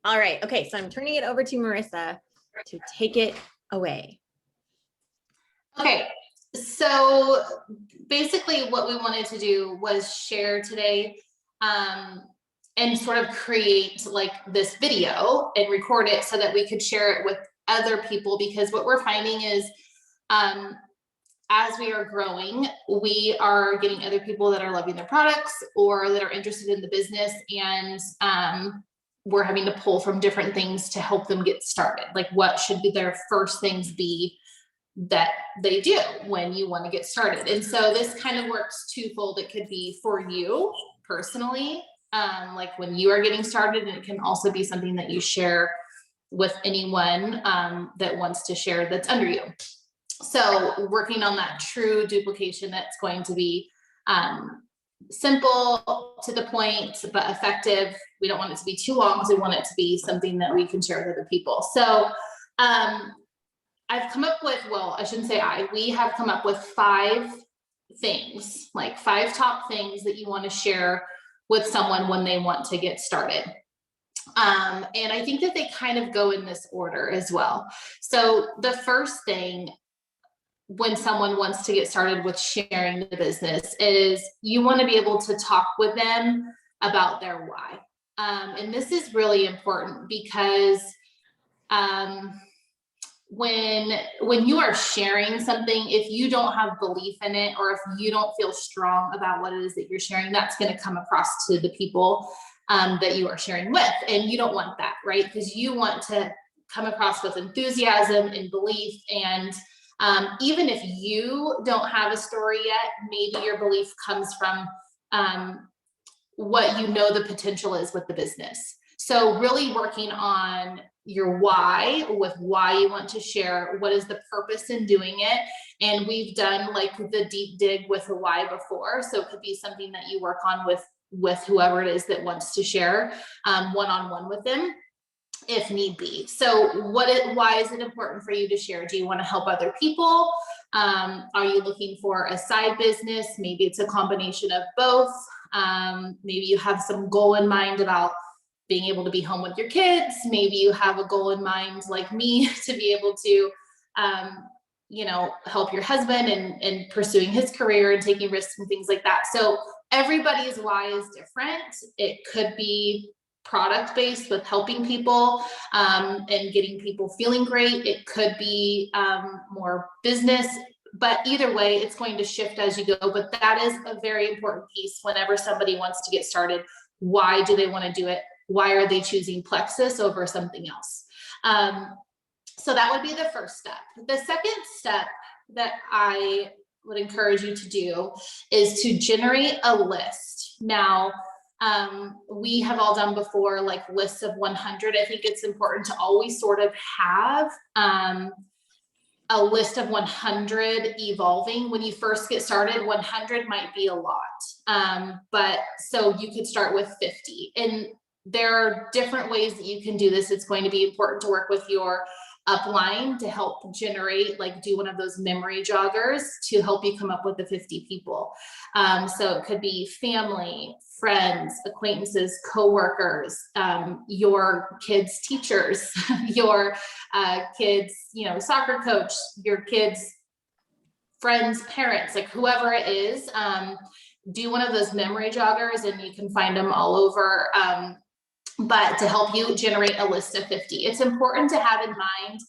All right. Okay. So I'm turning it over to Marissa to take it away. Okay. So basically what we wanted to do was share today and sort of create like this video and record it so that we could share it with other people, because what we're finding is as we are growing, we are getting other people that are loving their products or that are interested in the business, and we're having to pull from different things to help them get started. Like, what should be their first things be that they do when you want to get started? And so this kind of works twofold. It could be for you personally, like when you are getting started, and it can also be something that you share with anyone that wants to share that's under you. So working on that true duplication that's going to be simple, to the point, but effective. We don't want it to be too long because we want it to be something that we can share with other people. So I've come up with, well, I shouldn't say we have come up with 5 things, like 5 top things that you want to share with someone when they want to get started. And I think that they kind of go in this order as well. So the first thing when someone wants to get started with sharing the business is you want to be able to talk with them about their why. And this is really important because when you are sharing something, if you don't have belief in it, or if you don't feel strong about what it is that you're sharing, that's going to come across to the people that you are sharing with. And you don't want that, right? Because you want to come across with enthusiasm and belief. And even if you don't have a story yet, maybe your belief comes from what you know the potential is with the business. So really working on your why, with why you want to share, what is the purpose in doing it. And we've done like the deep dig with the why before. So it could be something that you work on with whoever it is that wants to share one-on-one with them, if need be. So why is it important for you to share? Do you want to help other people? Are you looking for a side business? Maybe it's a combination of both. Maybe you have some goal in mind about being able to be home with your kids. Maybe you have a goal in mind, like me, to be able to, help your husband and pursuing his career and taking risks and things like that. So everybody's why is different. It could be product-based with helping people and getting people feeling great. It could be more business, but either way, it's going to shift as you go. But that is a very important piece whenever somebody wants to get started. Why do they want to do it? Why are they choosing Plexus over something else? So that would be the first step. The second step that I would encourage you to do is to generate a list. Now, we have all done before, like lists of 100. I think it's important to always sort of have a list of 100 evolving. When you first get started, 100 might be a lot, but so you could start with 50. And there are different ways that you can do this. It's going to be important to work with your upline to help generate, like do one of those memory joggers to help you come up with the 50 people. So it could be family, friends, acquaintances, coworkers, your kids' teachers, your kids, soccer coach, your kids' friends, parents, like whoever it is, do one of those memory joggers, and you can find them all over. But to help you generate a list of 50, it's important to have in mind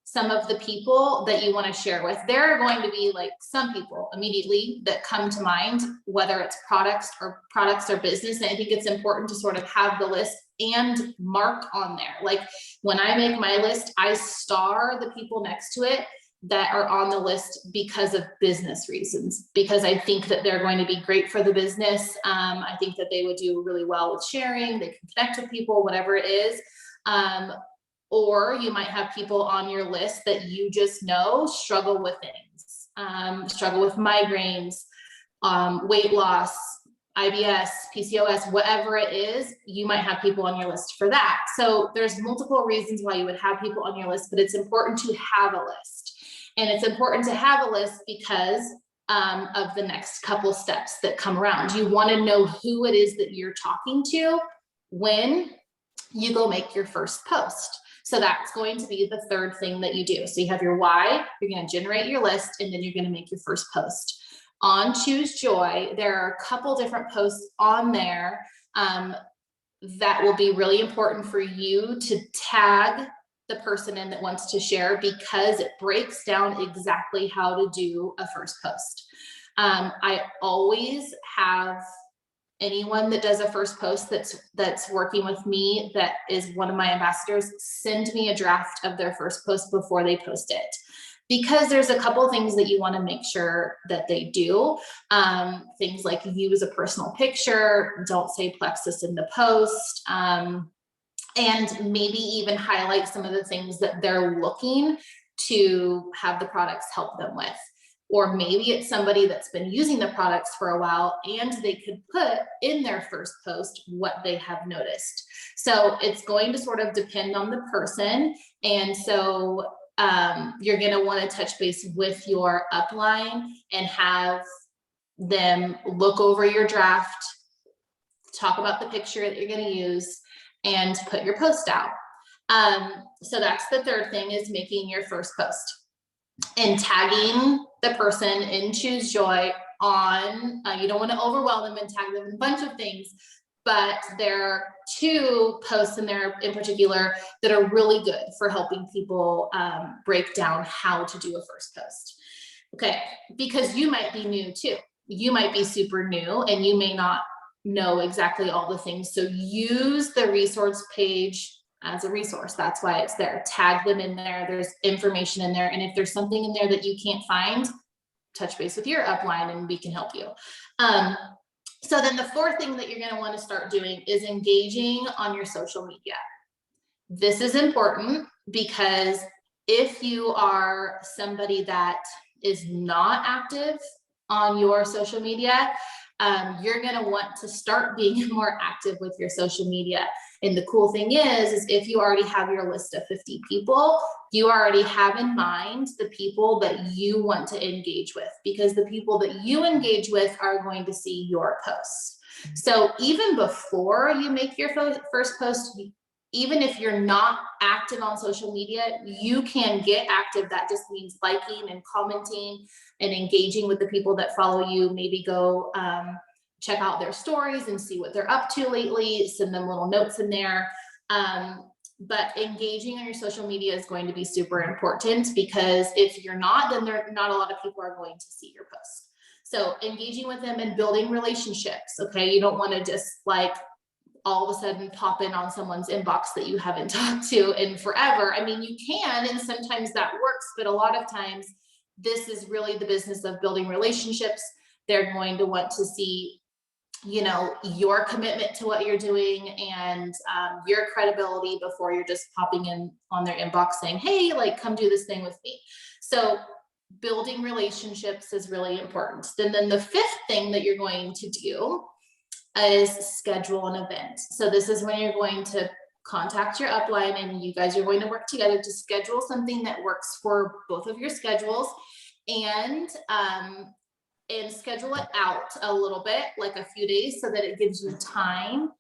some of the people that you want to share with. There are going to be like some people immediately that come to mind, whether it's products or business. And I think it's important to sort of have the list and mark on there. Like when I make my list, I star the people next to it that are on the list because of business reasons, because I think that they're going to be great for the business. I think that they would do really well with sharing. They can connect with people, whatever it is. Or you might have people on your list that you just know struggle with things, struggle with migraines, weight loss, IBS, PCOS, whatever it is. You might have people on your list for that. So there's multiple reasons why you would have people on your list, but it's important to have a list. And it's important to have a list because of the next couple steps that come around. You want to know who it is that you're talking to, when, you go make your first post. So that's going to be the third thing that you do. So you have your why, you're going to generate your list, and then you're going to make your first post. On Choose Joy, there are a couple different posts on there that will be really important for you to tag the person in that wants to share, because it breaks down exactly how to do a first post. I always have anyone that does a first post that's working with me, that is one of my ambassadors, send me a draft of their first post before they post it, because there's a couple things that you want to make sure that they do. Things like use a personal picture, don't say Plexus in the post, and maybe even highlight some of the things that they're looking to have the products help them with. Or maybe it's somebody that's been using the products for a while, and they could put in their first post what they have noticed. So it's going to sort of depend on the person. And so you're going to want to touch base with your upline and have them look over your draft, talk about the picture that you're going to use, and put your post out. So that's the third thing, is making your first post and tagging the person in Choose Joy on, you don't want to overwhelm them and tag them in a bunch of things, but there are two posts in there in particular that are really good for helping people break down how to do a first post. Okay, because you might be new too. You might be super new and you may not know exactly all the things. So use the resource page as a resource. That's why it's there. Tag them in there. There's information in there. And if there's something in there that you can't find, touch base with your upline and we can help you. So then the fourth thing that you're going to want to start doing is engaging on your social media. This is important because if you are somebody that is not active on your social media, you're going to want to start being more active with your social media. And the cool thing is if you already have your list of 50 people, you already have in mind the people that you want to engage with, because the people that you engage with are going to see your posts. So even before you make your first post, even if you're not active on social media, you can get active. That just means liking and commenting and engaging with the people that follow you. Maybe go check out their stories and see what they're up to lately, send them little notes in there. But engaging on your social media is going to be super important, because if you're not, then not a lot of people are going to see your post. So engaging with them and building relationships. Okay, you don't want to just like all of a sudden pop in on someone's inbox that you haven't talked to in forever. I mean, you can, and sometimes that works, but a lot of times this is really the business of building relationships. They're going to want to see, you know, your commitment to what you're doing and your credibility before you're just popping in on their inbox saying, hey, like, come do this thing with me. So building relationships is really important. Then the fifth thing that you're going to do is schedule an event. So this is when you're going to contact your upline and you guys are going to work together to schedule something that works for both of your schedules, and schedule it out a little bit, like a few days, so that it gives you time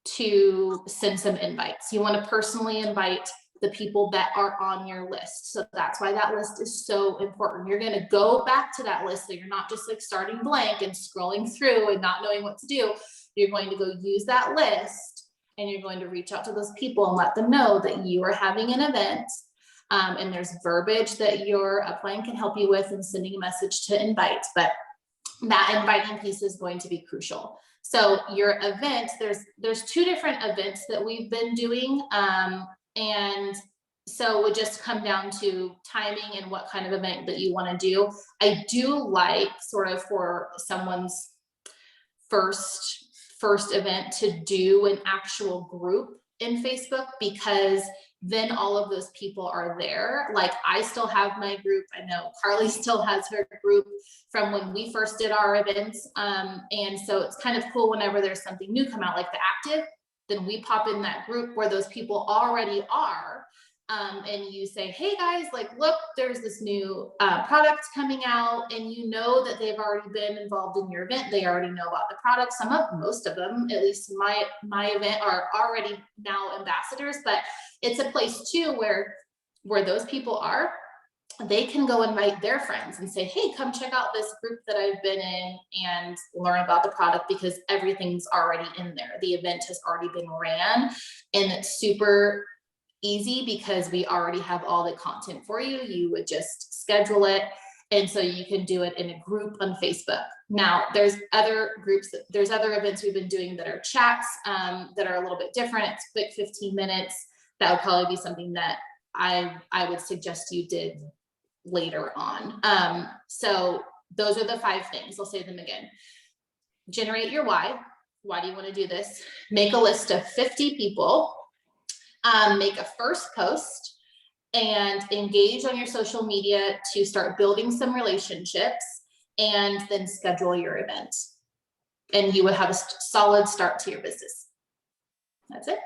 to send some invites. You want to personally invite the people that are on your list. So that's why that list is so important. You're going to go back to that list, so you're not just like starting blank and scrolling through and not knowing what to do. You're going to go use that list and you're going to reach out to those people and let them know that you are having an event. And there's verbiage that your upline can help you with in sending a message to invite, but that inviting piece is going to be crucial. So your event, there's two different events that we've been doing. And so it would just come down to timing and what kind of event that you want to do. I do like sort of for someone's first event to do an actual group in Facebook, because then all of those people are there. Like I still have my group. I know Carly still has her group from when we first did our events. And so it's kind of cool whenever there's something new come out, like the active, then we pop in that group where those people already are. and you say, hey guys, like, look, there's this new product coming out, and you know that they've already been involved in your event. They already know about the product. Most of them, at least my event, are already now ambassadors, but it's a place too where those people are, they can go invite their friends and say, hey, come check out this group that I've been in and learn about the product, because everything's already in there. The event has already been ran, and it's super easy because we already have all the content for you. You would just schedule it. And so you can do it in a group on Facebook. Now there's other groups, there's other events we've been doing that are chats that are a little bit different. It's quick 15 minutes. That would probably be something that I would suggest you did later on. So those are the 5 things. I'll say them again. Generate your why. Why do you want to do this? Make a list of 50 people. Make a first post and engage on your social media to start building some relationships, and then schedule your event. And you would have a solid start to your business. That's it.